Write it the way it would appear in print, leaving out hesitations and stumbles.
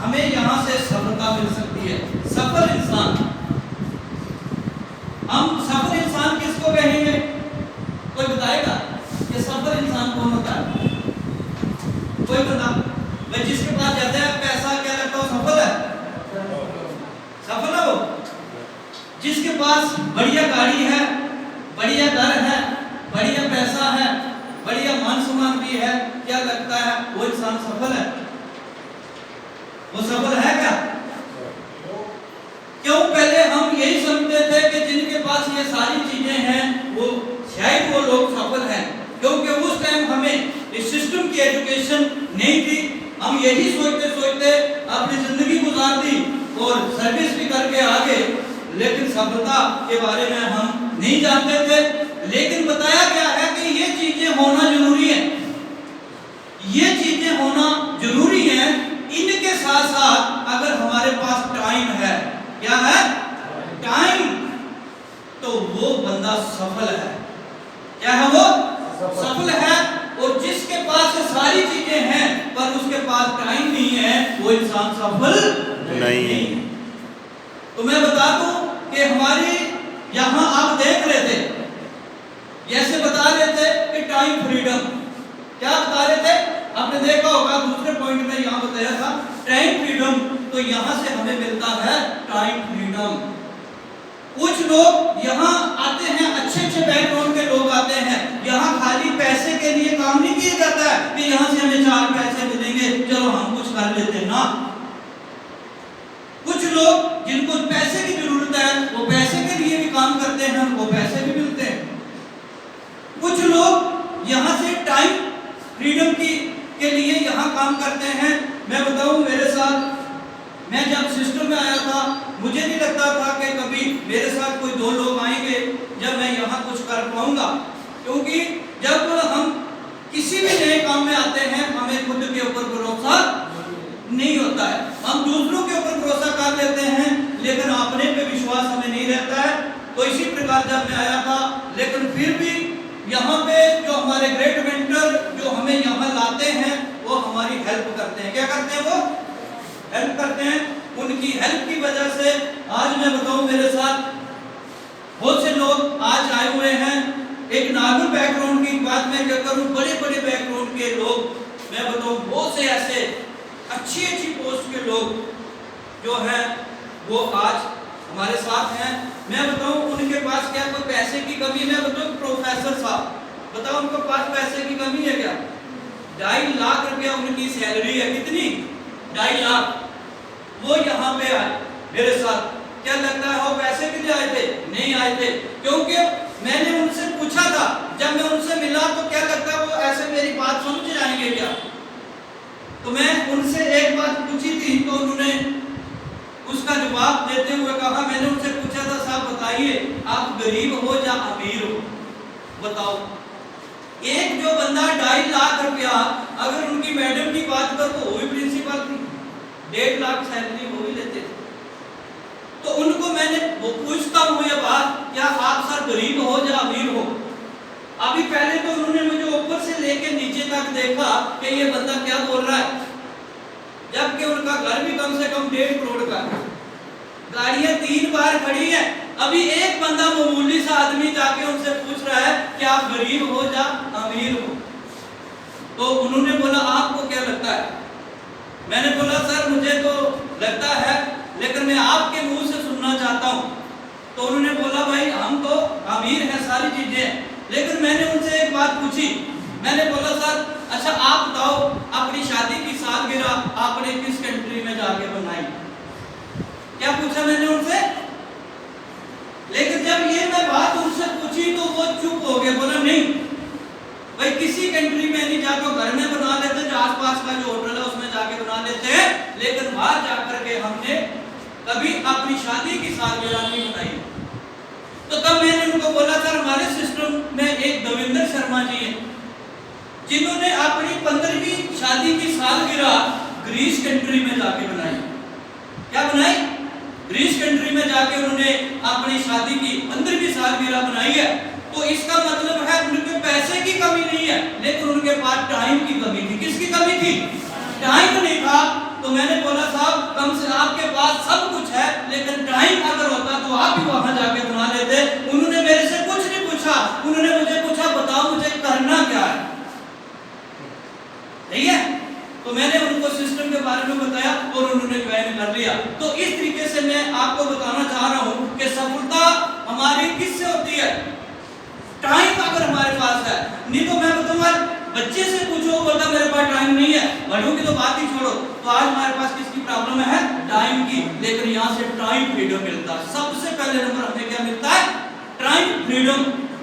हमें यहाँ से सफलता मिल सकती है। सफल इंसान, हम सफल इंसान किसको कहेंगे? कोई बताएगा कि सफल इंसान कौन होता है? कोई बता भाई, जिसके पास ज्यादा पैसा, क्या लगता है सफल है? सफल है वो? जिसके पास बढ़िया गाड़ी है, बढ़िया घर है, बढ़िया पैसा है, बढ़िया मान सम्मान भी है, क्या लगता है वो इंसान सफल है? वो सफल है क्या? क्यों? पहले हम यही समझते थे कि जिनके पास ये सारी चीजें हैं वो शायद वो लोग सफल हैं, क्योंकि उस टाइम हमें इस सिस्टम की एजुकेशन नहीं थी। हम यही सोचते सोचते अपनी जिंदगी गुजार दी और सर्विस भी करके आगे, लेकिन सफलता के बारे में हम नहीं जानते थे। लेकिन बताया गया है कि ये चीजें होना जरूरी है, ये चीजें होना जरूरी है। इनके साथ साथ अगर हमारे पास टाइम है, क्या है? टाइम, तो वो बंदा सफल है। क्या है वो? सफल है। और जिसके पास सारी चीजें हैं पर उसके पास टाइम नहीं है, वो इंसान सफल नहीं। तो मैं बता दूं कि हमारे यहां आप देख रहे थे, जैसे बता रहे थे कि टाइम फ्रीडम, क्या बता रहे थे? आपने देखा होगा दूसरे पॉइंट में यहां बताया था टाइम फ्रीडम। तो यहां से हमें मिलता है टाइम फ्रीडम। कुछ लोग यहाँ आते हैं, अच्छे अच्छे बैकग्राउंड के लोग आते हैं, यहाँ खाली पैसे के लिए काम नहीं किया जाता है कि यहाँ से हमें 4 पैसे मिलेंगे चलो हम कुछ कर लेते हैं ना। कुछ लोग जिनको पैसे की जरूरत है वो पैसे के लिए भी काम करते हैं, उनको पैसे भी मिलते हैं। कुछ लोग यहाँ से टाइम फ्रीडम के लिए यहाँ काम करते हैं। मैं बताऊं, मेरे साथ, मैं जब सिस्टम में आया था मुझे नहीं लगता था कि कभी मेरे साथ कोई 2 लोग आएंगे जब मैं यहाँ कुछ कर पाऊंगा, क्योंकि जब हम किसी भी नए काम में आते हैं हमें खुद के ऊपर भरोसा नहीं होता है। हम दूसरों के ऊपर भरोसा कर लेते हैं लेकिन अपने पे विश्वास हमें नहीं रहता है। तो इसी प्रकार जब मैं आया था, लेकिन फिर भी यहाँ पे जो हमारे ग्रेट मेंटर जो हमें यहाँ लाते हैं वो हमारी हेल्प करते हैं। क्या करते हैं? वो हेल्प करते हैं। उनकी हेल्प की वजह से आज मैं बताऊं, मेरे साथ बहुत से लोग आज आए हुए हैं। एक नॉर्मल बैकग्राउंड की बात मैं क्या करूं, बड़े बड़े बैकग्राउंड के लोग, मैं बताऊं बहुत से ऐसे अच्छी अच्छी पोस्ट के लोग जो हैं वो आज हमारे साथ हैं। मैं बताऊं उनके पास क्या कोई पैसे की कमी है? मैं बताऊं प्रोफेसर साहब, बताओ उनके पास पैसे की कमी है क्या? 2.5 लाख रुपया उनकी सैलरी है। कितनी? 2.5 लाख। वो यहाँ पे आए मेरे साथ, क्या लगता है वो पैसे के लिए आए थे? नहीं आए थे, क्योंकि मैंने उनसे पूछा था, जब मैं उनसे मिला तो क्या लगता है वो ऐसे मेरी बात समझ जाएंगे क्या? तो मैं उनसे एक बात पूछी थी तो उन्होंने उसका जवाब देते हुए कहा, मैंने उनसे पूछा था साहब बताइए आप गरीब हो या अमीर हो? बताओ। एक जो बंदा 2.5 लाख रुपया, अगर उनकी मैडम की बात कर तो वो भी प्रिंसिपल थी, 1.5 लाख सैलरी वो भी लेते थे। तो उनको मैंने वो पूछता हूँ ये बात, क्या आप सर गरीब हो या अमीर हो? अभी पहले तो उन्होंने मुझे ऊपर से लेके नीचे तक देखा कि ये बंदा क्या बोल रहा है, जबकि उनका घर भी कम से कम 1.5 करोड़ का है, गाड़ियां 3 बार खड़ी है। अभी एक बंदा मामूली सा आदमी जाके उनसे पूछ रहा है कि आप गरीब हो या अमीर हो? तो उन्होंने बोला आपको क्या लगता है? मैंने बोला सर मुझे तो लगता है, लेकिन मैं आपके मुंह से सुनना चाहता हूँ। तो उन्होंने बोला भाई हम तो अमीर हैं, सारी चीजें हैं, लेकिन मैंने उनसे एक बात पूछी। मैंने बोला सर अच्छा आप बताओ अपनी शादी की सालगिरह आपने किस कंट्री में जाके बनाई? क्या पूछा मैंने उनसे। लेकिन जब ये मैं बात उनसे पूछी तो वो चुप हो गए, बोला नहीं भाई किसी कंट्री में नहीं, जाकर घर में बना लेते, जो आसपास का जो होटल है उसमें जाके बना लेते हैं, लेकिन बाहर जाकर के हमने कभी अपनी शादी की सालगिरह नहीं बनाई। तो तब मैंने उनको बोला सर हमारे सिस्टम में एक दविंदर शर्मा जी हैं जिन्होंने अपनी 15वीं शादी की सालगिरह ग्रीस कंट्री में जाके बनाई। क्या बनाई? ग्रीस कंट्री में जाके उन्होंने अपनी शादी की 15वीं सालगिरह बनाई है। तो इसका मतलब है उनके पैसे की कमी नहीं है, लेकिन उनके पास टाइम की कमी थी। किसकी कमी थी? टाइम नहीं था। तो मैंने बोला साहब आपके पास सब कुछ है, लेकिन टाइम अगर होता तो आप भी वहां जाके बना लेते। उन्होंने मेरे से कुछ नहीं पूछा, उन्होंने मुझे पूछा बताओ मुझे करना क्या है, ठीक है? तो मैंने उनको सिस्टम के बारे में बताया और उन्होंने ज्वाइन कर लिया। तो इस तरीके से मैं आपको बताना चाह रहा हूं कि सफलता हमारी किससे होती है? टाइम अगर हमारे पास है। नहीं तो मैं बताऊंगा बच्चे से पूछो, बोलता मेरे पास टाइम नहीं है, बड़ों की तो बात ही छोड़ो। तो आज हमारे पास किसकी प्रॉब्लम है? टाइम की। लेकिन यहां से टाइम फ्रीडम मिलता है। सबसे पहले नंबर हमें क्या मिलता है? Time freedom.